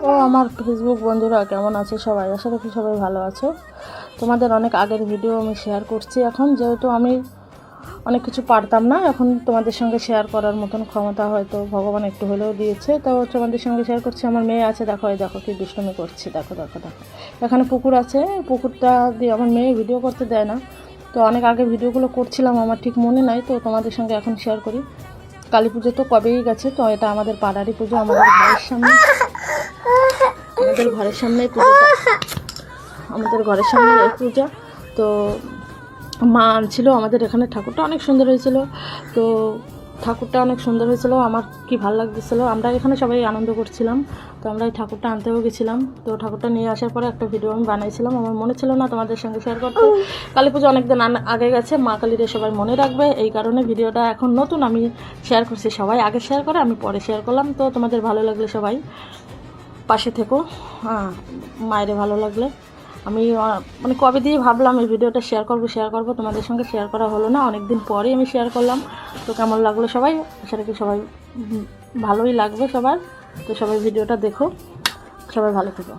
ও আমার ফেসবুক বন্ধুরা কেমন আছে সবাই? আশা করি সবাই ভালো আছো। তোমাদের অনেক আগের ভিডিও আমি শেয়ার করছি। এখন যেহেতু আমি অনেক কিছু পারতাম না, এখন তোমাদের সঙ্গে শেয়ার করার মতন ক্ষমতা হয়তো ভগবান একটু হলেও দিয়েছে, তো তোমাদের সঙ্গে শেয়ার করছি। আমার মেয়ে আছে, দেখো এই দেখো কি দুষ্টুমি করছি, দেখো দেখো দেখো। এখানে পুকুর আছে, পুকুরটা দিয়ে আমার মেয়ে ভিডিও করতে দেয় না, তো অনেক আগে ভিডিওগুলো করছিলাম, আমার ঠিক মনে নাই, তো তোমাদের সঙ্গে এখন শেয়ার করি। কালী পুজো তো কবেই গেছে, তো এটা আমাদের পাড়ারই পুজো, আমাদের ঘরের সামনে, আমাদের ঘরের সামনে পুজোটা, আমাদের ঘরের সামনে এই পূজা। তো মা আনছিল আমাদের এখানে, ঠাকুরটা অনেক সুন্দর হয়েছিল। তো ঠাকুরটা অনেক সুন্দর হয়েছিল, আমার কি ভালো লাগতেছিলো। আমরা এখানে সবাই আনন্দ করছিলাম, তো আমরা এই ঠাকুরটা আনতেও গেছিলাম। তো ঠাকুরটা নিয়ে আসার পরে একটা ভিডিও আমি বানাইছিলাম, আমার মনে ছিল না তোমাদের সঙ্গে শেয়ার করতে। কালী পুজো অনেকদিন আগে গেছে, মা কালীরে সবাই মনে রাখবে, এই কারণে ভিডিওটা এখন নতুন আমি শেয়ার করছি। সবাই আগে শেয়ার করে, আমি পরে শেয়ার করলাম। তো তোমাদের ভালো লাগলে সবাই পাশে থেকো, মায়েরে ভালো লাগলে। আমি মানে কবে দিয়ে ভাবলাম এই ভিডিওটা শেয়ার করব, তোমাদের সঙ্গে শেয়ার করা হলো না, অনেক দিন পরেই আমি শেয়ার করলাম। তো কেমন লাগলো সবাই? সেটা কি সবাই ভালোই লাগবে সবার। তো সবাই ভিডিওটা দেখো, সবাই ভালো থেকো।